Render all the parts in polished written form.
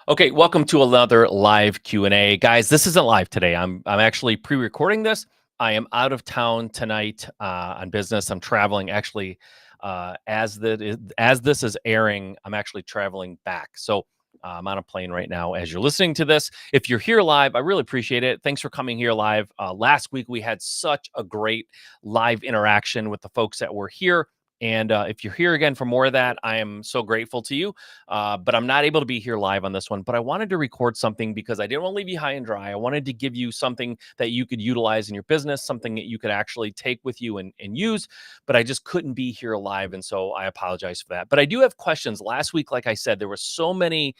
Okay, welcome to another live Q&A. Guys, this isn't live today. I'm actually pre-recording this. I am out of town tonight on business. I'm traveling actually as this is airing, I'm actually traveling back. So I'm on a plane right now as you're listening to this. If you're here live, I really appreciate it. Thanks for coming here live. Last week we had such a great live interaction with the folks that were here. And if you're here again for more of that, I am so grateful to you. But I'm not able to be here live on this one. But I wanted to record something because I didn't want to leave you high and dry. I wanted to give you something that you could utilize in your business, something that you could actually take with you and use. But I just couldn't be here live. And so I apologize for that. But I do have questions. Last week, like I said, there were so many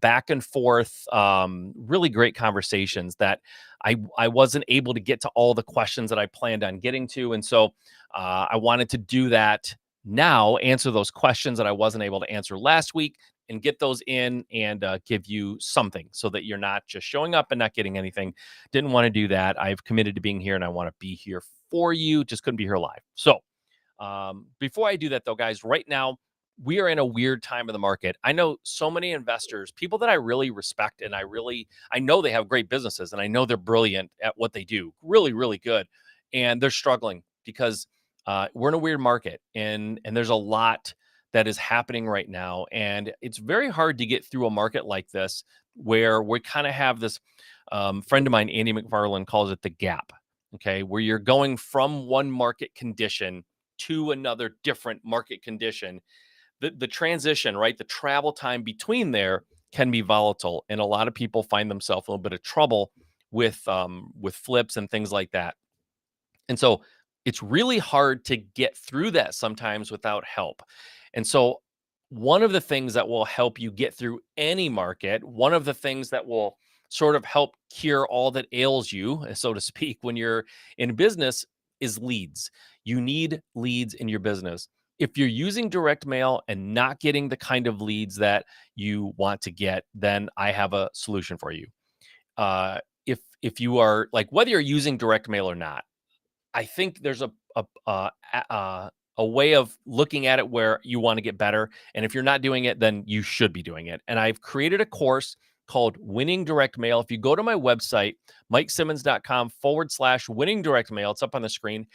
back and forth, really great conversations that I wasn't able to get to all the questions that I planned on getting to. And so I wanted to do that now, answer those questions that I wasn't able to answer last week and get those in and give you something so that you're not just showing up and not getting anything. Didn't want to do that. I've committed to being here and I want to be here for you. Just couldn't be here live. So before I do that, though, guys, right now, we are in a weird time of the market. I know so many investors, people that I really respect, and I know they have great businesses and I know they're brilliant at what they do, really, really good. And they're struggling because we're in a weird market and there's a lot that is happening right now. And it's very hard to get through a market like this where we kind of have this friend of mine, Andy McFarland, calls it the gap. Okay. Where you're going from one market condition to another different market condition. The transition, right? The travel time between can be volatile. And a lot of people find themselves a little bit of trouble with flips and things like that. And so it's really hard to get through that sometimes without help. And so one of the things that will help you get through any market, one of the things that will sort of help cure all that ails you, so to speak, when you're in business is leads. You need leads in your business. If you're using direct mail and not getting the kind of leads that you want to get, then I have a solution for you. If you are like whether you're using direct mail or not, I think there's a way of looking at it where you want to get better. And if you're not doing it, then you should be doing it. And I've created a course called Winning Direct Mail. If you go to my website, mikesimmons.com/winning direct mail, it's up on the screen.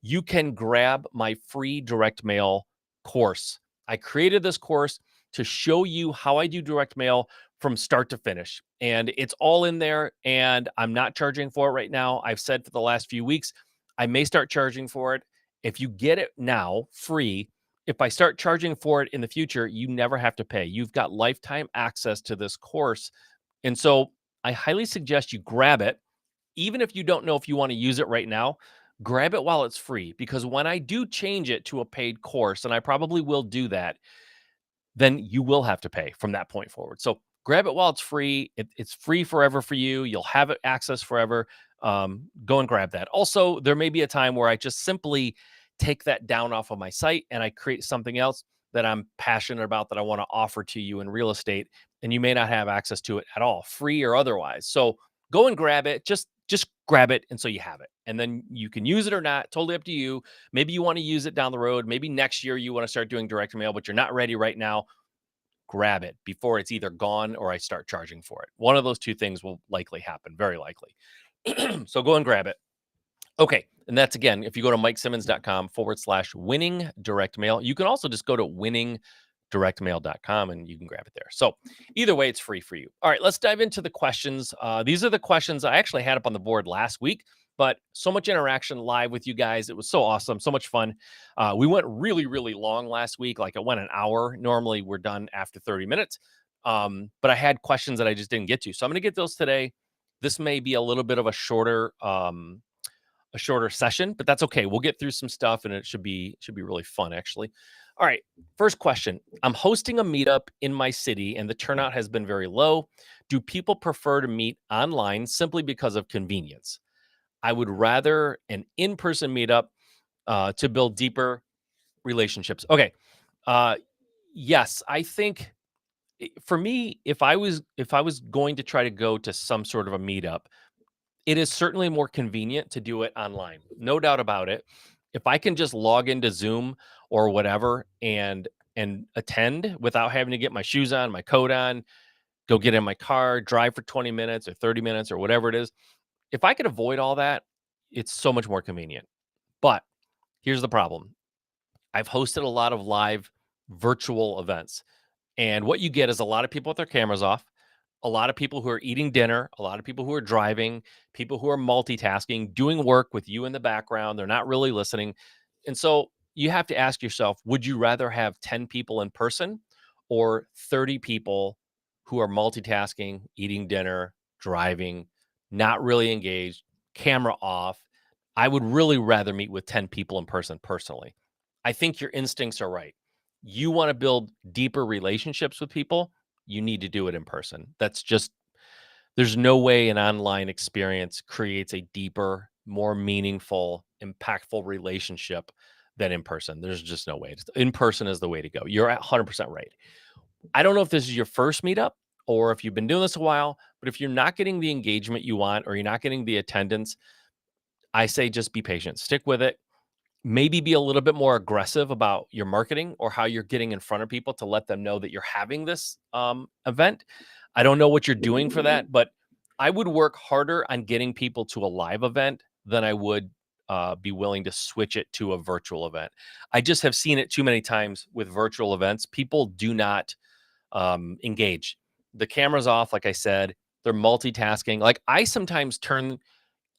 You can grab my free direct mail course. I created this course to show you how I do direct mail from start to finish. And it's all in there. And I'm not charging for it right now. I've said for the last few weeks, I may start charging for it. If you get it now free, if I start charging for it in the future, you never have to pay. You've got lifetime access to this course. And so I highly suggest you grab it. Even if you don't know if you want to use it right now, grab it while it's free. Because when I do change it to a paid course, and I probably will do that, then you will have to pay from that point forward. So grab it while it's free. It's free forever for you. You'll have it access forever. Go and grab that. Also, there may be a time where I just simply take that down off of my site and I create something else that I'm passionate about that I want to offer to you in real estate. And you may not have access to it at all, free or otherwise. So go and grab it. Just grab it. And so you have it. And then you can use it or not. Totally up to you. Maybe you want to use it down the road. Maybe next year you want to start doing direct mail, but you're not ready right now. Grab it before it's either gone or I start charging for it. One of those two things will likely happen, very likely. So go and grab it. Okay. And that's again, if you go to mikesimmons.com/winning direct mail, you can also just go to winningdirectmail.com and you can grab it there. So either way, it's free for you. All right, let's dive into the questions. These are the questions I actually had up on the board last week, but so much interaction live with you guys. It was so awesome, so much fun. We went really, really long last week. Like it went an hour. Normally we're done after 30 minutes. But I had questions that I just didn't get to. So I'm going to get those today. This may be a little bit of a shorter session, but that's okay. We'll get through some stuff and it should be really fun actually. All right, first question. I'm hosting a meetup in my city and the turnout has been very low. Do people prefer to meet online simply because of convenience? I would rather an in-person meetup to build deeper relationships. Okay. Uh yes, I think for me, if I was going to try to go to some sort of a meetup, it is certainly more convenient to do it online. No doubt about it. If I can just log into Zoom or whatever and attend without having to get my shoes on, my coat on, go get in my car, drive for 20 minutes or 30 minutes or whatever it is. If I could avoid all that, it's so much more convenient. But here's the problem. I've hosted a lot of live virtual events. And what you get is a lot of people with their cameras off, a lot of people who are eating dinner, a lot of people who are driving, people who are multitasking, doing work with you in the background. They're not really listening. And so you have to ask yourself, would you rather have 10 people in person or 30 people who are multitasking, eating dinner, driving, not really engaged, camera off? I would really rather meet with 10 people in person personally. I think your instincts are right. You want to build deeper relationships with people, you need to do it in person. That's just there's no way an online experience creates a deeper, more meaningful, impactful relationship than in person. There's just no way. In person is the way to go. You're at 100% right. I don't know if this is your first meetup or if you've been doing this a while, but if you're not getting the engagement you want or you're not getting the attendance, I say just be patient. Stick with it. Maybe be a little bit more aggressive about your marketing or how you're getting in front of people to let them know that you're having this event. I don't know what you're doing for that, but I would work harder on getting people to a live event than I would be willing to switch it to a virtual event. I just have seen it too many times with virtual events. People do not engage. The camera's off, like I said, they're multitasking. Like I sometimes turn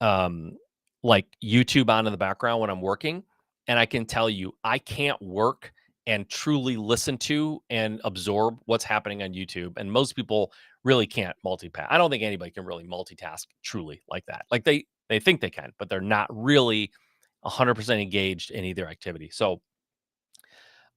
um, like YouTube on in the background when I'm working. And I can tell you, I can't work and truly listen to and absorb what's happening on YouTube. And most people really can't multitask. I don't think anybody can really multitask truly like that. Like they think they can, but they're not really 100% engaged in either activity. So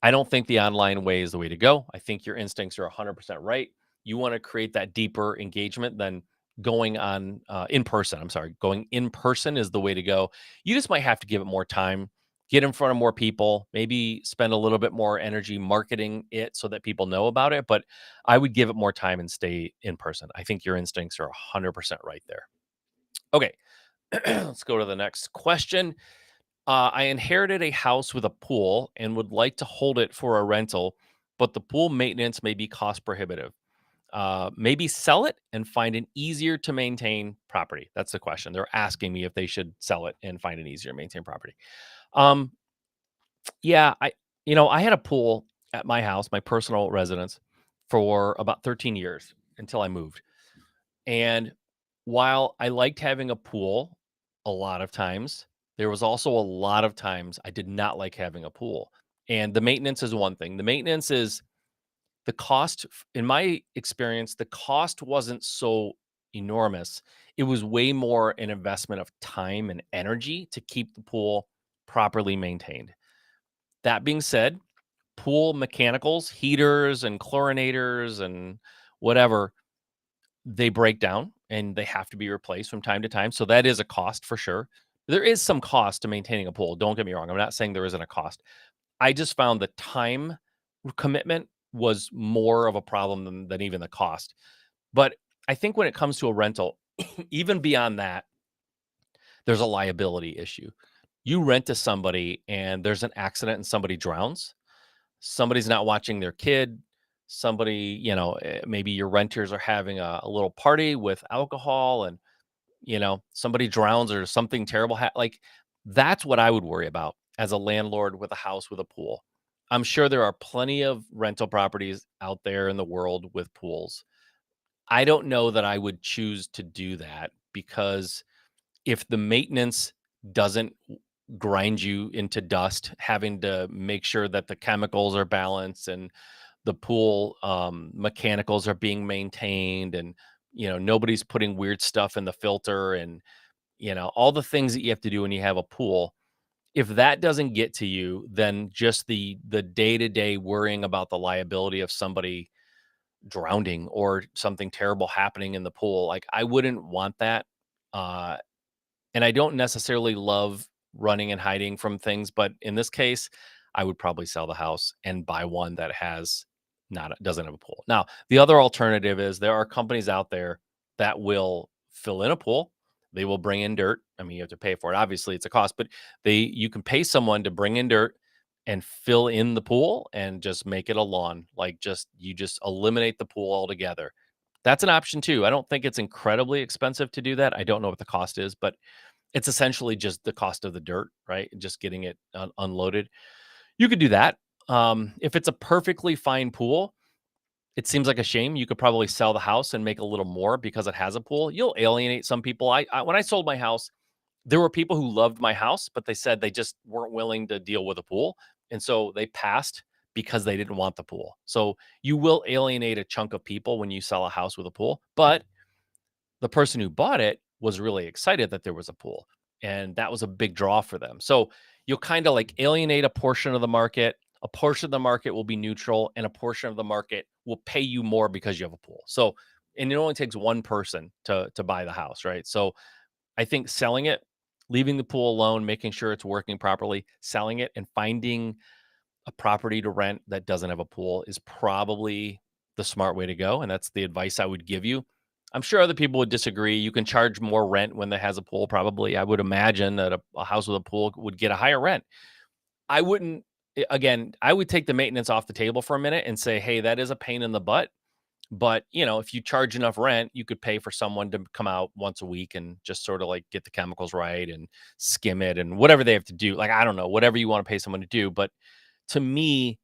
I don't think the online way is the way to go. I think your instincts are 100% right. You want to create that deeper engagement than going on in person. I'm sorry, going in person is the way to go. You just might have to give it more time, get in front of more people, maybe spend a little bit more energy marketing it so that people know about it. But I would give it more time and stay in person. I think your instincts are 100% right there. Okay, let's go to the next question. I inherited a house with a pool and would like to hold it for a rental, but the pool maintenance may be cost prohibitive. Maybe sell it and find an easier to maintain property. That's the question. They're asking me if they should sell it and find an easier to maintain property. Um, yeah, I had a pool at my house, my personal residence, for about 13 years until I moved. And while I liked having a pool a lot of times, there was also a lot of times I did not like having a pool. And the maintenance is one thing. The maintenance is the cost, in my experience, the cost wasn't so enormous. It was way more an investment of time and energy to keep the pool properly maintained. That being said, pool mechanicals, heaters and chlorinators and whatever, they break down and they have to be replaced from time to time. So that is a cost for sure. There is some cost to maintaining a pool. Don't get me wrong. I'm not saying there isn't a cost. I just found the time commitment was more of a problem than even the cost. But I think when it comes to a rental, even beyond that, there's a liability issue. You rent to somebody and there's an accident and somebody drowns, somebody's not watching their kid, somebody, maybe your renters are having a little party with alcohol and, somebody drowns or something terrible. Like that's what I would worry about as a landlord with a house with a pool. I'm sure there are plenty of rental properties out there in the world with pools. I don't know that I would choose to do that because if the maintenance doesn't grind you into dust, having to make sure that the chemicals are balanced and the pool mechanicals are being maintained and nobody's putting weird stuff in the filter and all the things that you have to do when you have a pool. If that doesn't get to you, then just the day-to-day worrying about the liability of somebody drowning or something terrible happening in the pool, like I wouldn't want that. uh and I don't necessarily love running and hiding from things, but in this case, I would probably sell the house and buy one that has not doesn't have a pool. Now, the other alternative is there are companies out there that will fill in a pool. They will bring in dirt. I mean, you have to pay for it. Obviously, it's a cost, but you can pay someone to bring in dirt and fill in the pool and just make it a lawn. Like you just eliminate the pool altogether. That's an option too. I don't think it's incredibly expensive to do that. I don't know what the cost is, but it's essentially just the cost of the dirt, right? Just getting it unloaded. You could do that. If it's a perfectly fine pool, it seems like a shame. You could probably sell the house and make a little more because it has a pool. You'll alienate some people. I when I sold my house, there were people who loved my house, but they said they just weren't willing to deal with a pool, and so they passed because they didn't want the pool. So you will alienate a chunk of people when you sell a house with a pool, but the person who bought it was really excited that there was a pool, and that was a big draw for them. So you'll kind of like alienate a portion of the market. A portion of the market will be neutral, and a portion of the market will pay you more because you have a pool. So, and it only takes one person to buy the house, right? So I think selling it, leaving the pool alone, making sure it's working properly, selling it, and finding a property to rent that doesn't have a pool is probably the smart way to go. And that's the advice I would give you. I'm sure other people would disagree. You can charge more rent when it has a pool, probably. I would imagine that a house with a pool would get a higher rent. I wouldn't, again, I would take the maintenance off the table for a minute and say, hey, that is a pain in the butt. But, if you charge enough rent, you could pay for someone to come out once a week and just sort of like get the chemicals right and skim it and whatever they have to do. Like, I don't know, whatever you want to pay someone to do. But to me,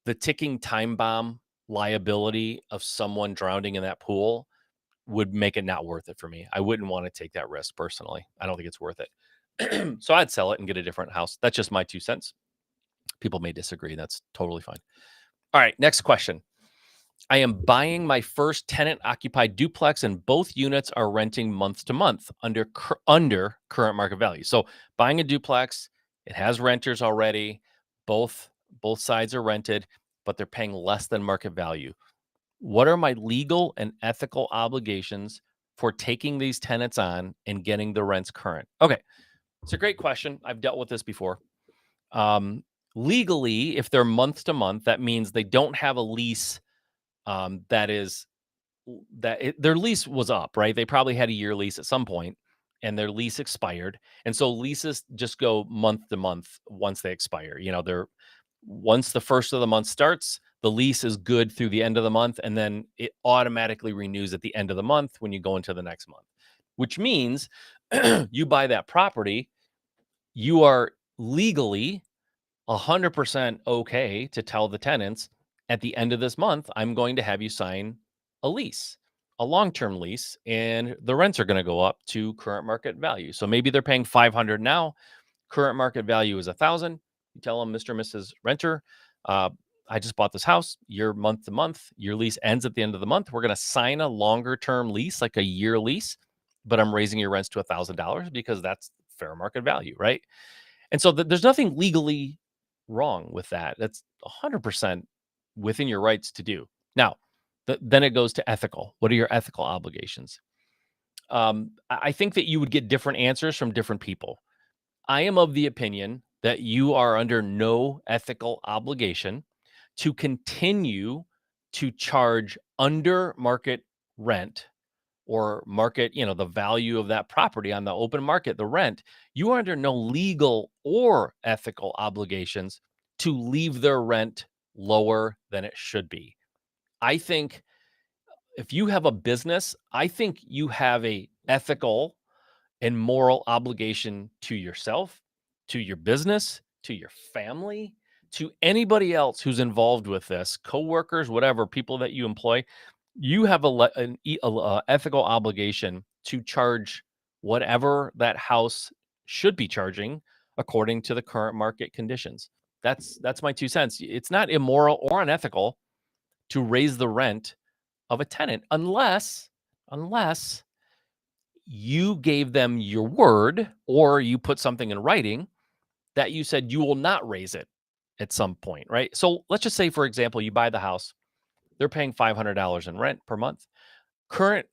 the ticking time bomb liability of someone drowning in that pool would make it not worth it for me. I wouldn't want to take that risk personally. I don't think it's worth it. So I'd sell it and get a different house. That's just my 2 cents. People may disagree. That's totally fine. All right, next question. I am buying my first tenant occupied duplex and both units are renting month to month under current market value. So buying a duplex, it has renters already. Both sides are rented, but they're paying less than market value. What are my legal and ethical obligations for taking these tenants on and getting the rents current? Okay, it's a great question. I've dealt with this before. Um, Legally, if they're month to month, that means they don't have a lease that is their lease was up, right? They probably had a year lease at some point and their lease expired. And so leases just go month to month once they expire. They're once the first of the month starts, the lease is good through the end of the month and then it automatically renews at the end of the month when you go into the next month. Which means you buy that property, you are legally 100% okay to tell the tenants at the end of this month, I'm going to have you sign a lease, a long-term lease, and the rents are going to go up to current market value. So maybe they're paying 500 now, current market value is 1,000. You tell them, Mr. and Mrs. Renter, uh, I just bought this house. Your month to month, your lease ends at the end of the month. We're going to sign a longer term lease, like a year lease, but I'm raising your rents to $1,000 because that's fair market value, right? And so there's nothing legally wrong with that. That's 100% within your rights to do. Now, then it goes to ethical. What are your ethical obligations? I think that you would get different answers from different people. I am of the opinion that you are under no ethical obligation to continue to charge under market rent or market, the value of that property on the open market, the rent. You are under no legal or ethical obligations to leave their rent lower than it should be. I think if you have a business, I think you have a ethical and moral obligation to yourself, to your business, to your family, to anybody else who's involved with this, coworkers, whatever, people that you employ. You have an ethical obligation to charge whatever that house should be charging according to the current market conditions. That's my 2 cents. It's not immoral or unethical to raise the rent of a tenant unless you gave them your word or you put something in writing that you said you will not raise it at some point, right? So let's just say, for example, you buy the house, they're paying $500 in rent per month. Current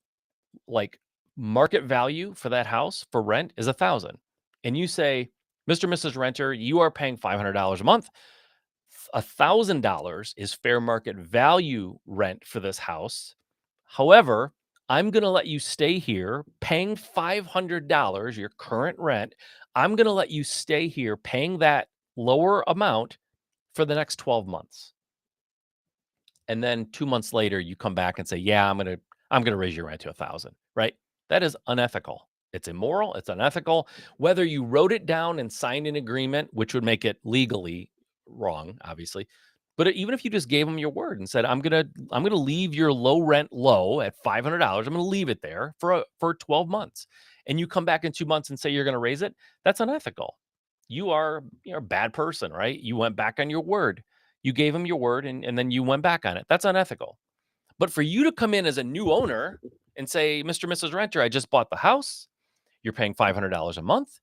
like market value for that house for rent is 1,000. And you say, Mr. and Mrs. Renter, you are paying $500 a month. $1,000 is fair market value rent for this house. However, I'm going to let you stay here paying $500, your current rent. I'm going to let you stay here paying that lower amount for the next 12 months. And then 2 months later, you come back and say, yeah, I'm I'm going to raise your rent to 1,000, right? That is unethical. It's immoral. It's unethical. Whether you wrote it down and signed an agreement, which would make it legally wrong, obviously, but even if you just gave them your word and said, I'm gonna leave your low rent low at $500. I'm gonna leave it there for 12 months, and you come back in 2 months and say you're gonna raise it, that's unethical. You're a bad person, right? You went back on your word. You gave them your word, and then you went back on it. That's unethical. But for you to come in as a new owner and say, Mr. and Mrs. Renter, I just bought the house. You're paying $500 a month.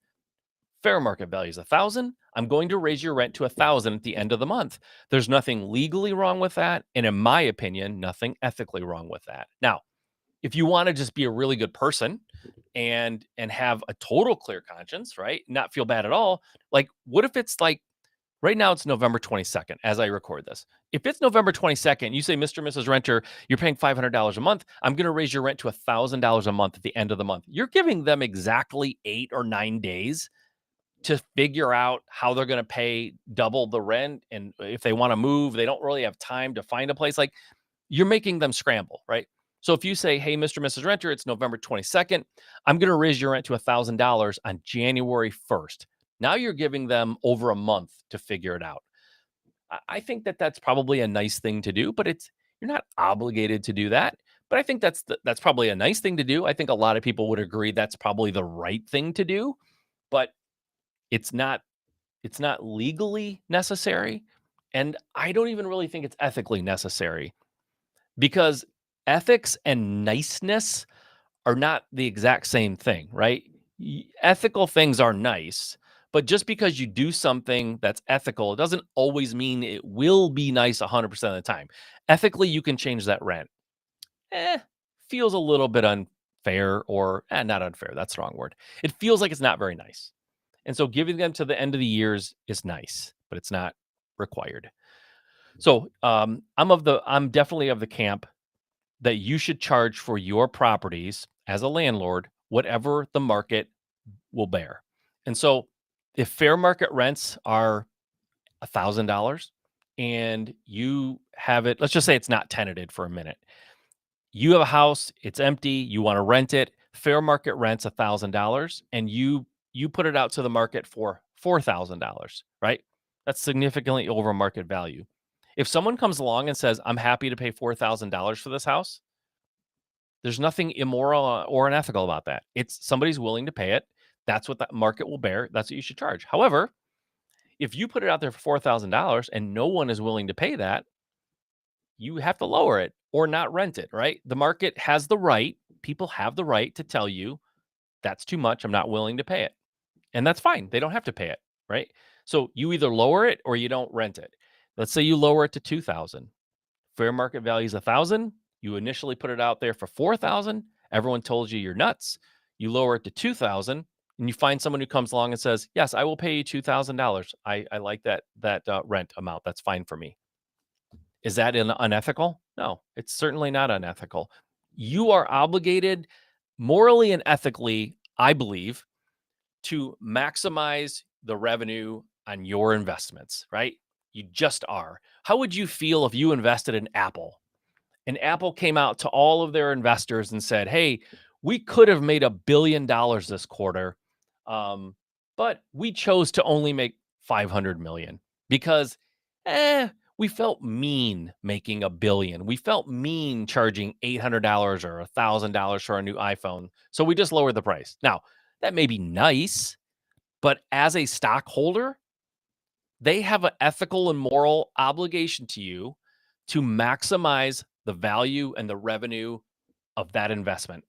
Fair market value is 1,000. I'm going to raise your rent to 1,000 at the end of the month. There's nothing legally wrong with that, and in my opinion, nothing ethically wrong with that. Now, if you want to just be a really good person and have a total clear conscience, right? Not feel bad at all. Like, what if it's like right now it's November 22nd as I record this. If it's November 22nd, you say, Mr. and Mrs. Renter, you're paying $500 a month. I'm going to raise your rent to $1,000 a month at the end of the month. You're giving them exactly 8 or 9 days to figure out how they're going to pay double the rent. And if they want to move, they don't really have time to find a place. Like, you're making them scramble, right? So if you say, hey, Mr. and Mrs. Renter, it's November 22nd, I'm going to raise your rent to $1,000 on January 1st. Now you're giving them over a month to figure it out. I think that that's probably a nice thing to do, but you're not obligated to do that. But I think that's probably a nice thing to do. I think a lot of people would agree that's probably the right thing to do, but it's not it's not legally necessary, and I don't even really think it's ethically necessary because ethics and niceness are not the exact same thing, right? Ethical things are nice, but just because you do something that's ethical, it doesn't always mean it will be nice 100% of the time. Ethically, you can change that rent. Feels a little bit unfair or not unfair. That's the wrong word. It feels like it's not very nice. And so giving them to the end of the years is nice, but it's not required. So I'm definitely of the camp that you should charge for your properties as a landlord whatever the market will bear. And so if fair market rents are $1,000 and you have it, let's just say it's not tenanted for a minute. You have a house, it's empty, you want to rent it, fair market rent's $1,000 and you put it out to the market for $4,000, right? That's significantly over market value. If someone comes along and says, I'm happy to pay $4,000 for this house, there's nothing immoral or unethical about that. It's somebody's willing to pay it. That's what that market will bear. That's what you should charge. However, if you put it out there for $4,000 and no one is willing to pay that, you have to lower it or not rent it, right? The market has the right, people have the right to tell you that's too much. I'm not willing to pay it. And that's fine. They don't have to pay it, right? So you either lower it or you don't rent it. Let's say you lower it to 2,000. Fair market value is 1,000. You initially put it out there for 4,000. Everyone told you you're nuts. You lower it to 2,000 and you find someone who comes along and says, yes, I will pay you $2,000. I like that rent amount. That's fine for me. Is that unethical? No, it's certainly not unethical. You are obligated morally and ethically, I believe, to maximize the revenue on your investments, right? You just are. How would you feel if you invested in Apple and Apple came out to all of their investors and said, hey, we could have made $1 billion this quarter, but we chose to only make 500 million because we felt mean making $1 billion. We felt mean charging $800 or $1,000 for a new iPhone. So we just lowered the price. Now, that may be nice, but as a stockholder, they have an ethical and moral obligation to you to maximize the value and the revenue of that investment.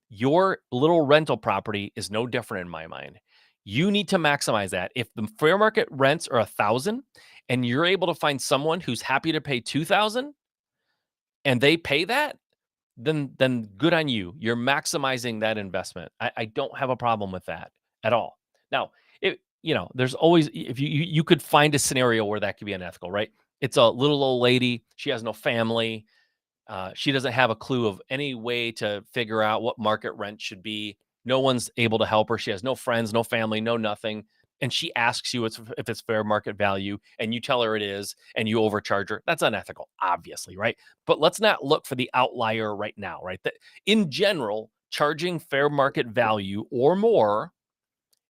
Your little rental property is no different in my mind. You need to maximize that. If the fair market rents are 1,000 and you're able to find someone who's happy to pay 2,000 and they pay that, then good on you. You're maximizing that investment. I don't have a problem with that at all. Now, there's always if you could find a scenario where that could be unethical, right? It's a little old lady. She has no family. She doesn't have a clue of any way to figure out what market rent should be. No one's able to help her. She has no friends, no family, no nothing. and she asks you if it's fair market value and you tell her it is and you overcharge her, that's unethical, obviously, right? But let's not look for the outlier right now, right? That in general, charging fair market value or more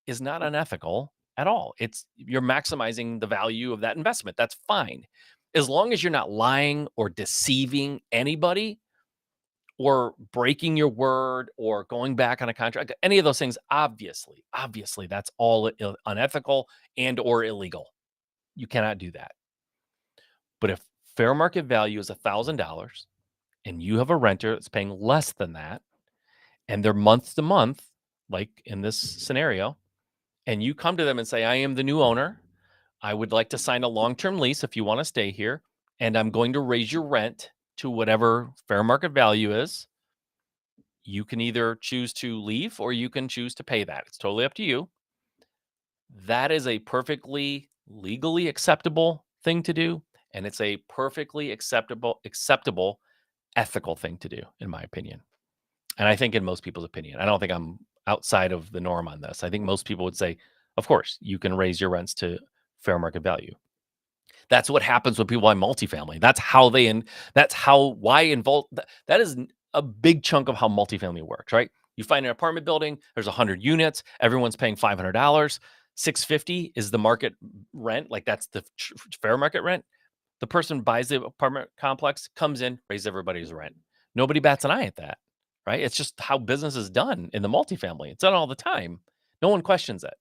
is not unethical at all. It's you're maximizing the value of that investment. That's fine. As long as you're not lying or deceiving anybody or breaking your word or going back on a contract, any of those things, obviously that's all unethical and or illegal. You cannot do that. But if fair market value is $1,000 and you have a renter that's paying less than that and they're month to month, like in this scenario, and you come to them and say, I am the new owner. I would like to sign a long-term lease if you want to stay here, and I'm going to raise your rent to whatever fair market value is. You can either choose to leave or you can choose to pay that. It's totally up to you. That is a perfectly legally acceptable thing to do, and it's a perfectly acceptable ethical thing to do, in my opinion. And I think in most people's opinion, I don't think I'm outside of the norm on this. I think most people would say, of course, you can raise your rents to fair market value. That's what happens when people buy multifamily. That's how they and that's how why involve that is a big chunk of how multifamily works, right? You find an apartment building, there's 100 units, everyone's paying $500, 650 is the market rent, like that's the fair market rent. The person buys the apartment complex, comes in, raises everybody's rent. Nobody bats an eye at that, right? It's just how business is done in the multifamily. It's done all the time. No one questions it.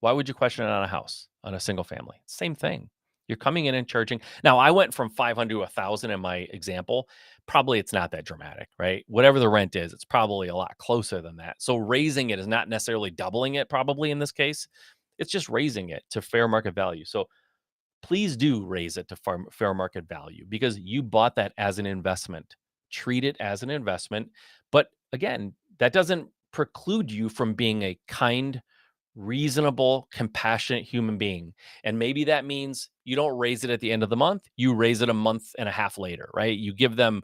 Why would you question it on a house, on a single family? Same thing. You're coming in and charging. Now, I went from 500 to 1,000 in my example. Probably it's not that dramatic, right? Whatever the rent is, it's probably a lot closer than that. So raising it is not necessarily doubling it, probably in this case. It's just raising it to fair market value. So please do raise it to fair market value because you bought that as an investment. Treat it as an investment. But again, that doesn't preclude you from being a kind, reasonable, compassionate human being. And maybe that means you don't raise it at the end of the month, you raise it a month and a half later, right? You give them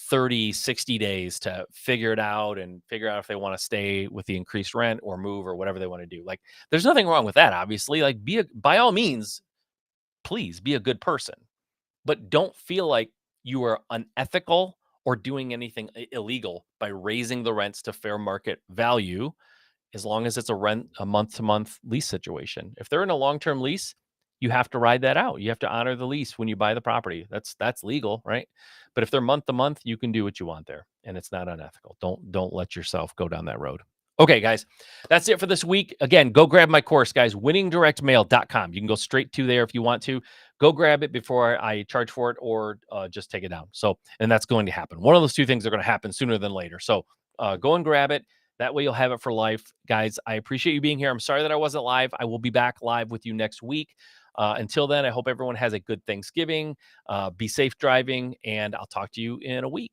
30, 60 days to figure it out and figure out if they want to stay with the increased rent or move or whatever they want to do. Like there's nothing wrong with that, obviously. Like by all means, please be a good person, but don't feel like you are unethical or doing anything illegal by raising the rents to fair market value as long as it's a month to month lease situation. If they're in a long-term lease, you have to ride that out. You have to honor the lease when you buy the property. That's legal, right? But if they're month to month, you can do what you want there and it's not unethical. Don't let yourself go down that road. Okay, guys, that's it for this week. Again, go grab my course, guys, winningdirectmail.com. You can go straight to there if you want to. Go grab it before I charge for it or just take it down. So, and that's going to happen. One of those two things are going to happen sooner than later. So go and grab it. That way you'll have it for life. Guys, I appreciate you being here. I'm sorry that I wasn't live. I will be back live with you next week. Until then, I hope everyone has a good Thanksgiving. Be safe driving, and I'll talk to you in a week.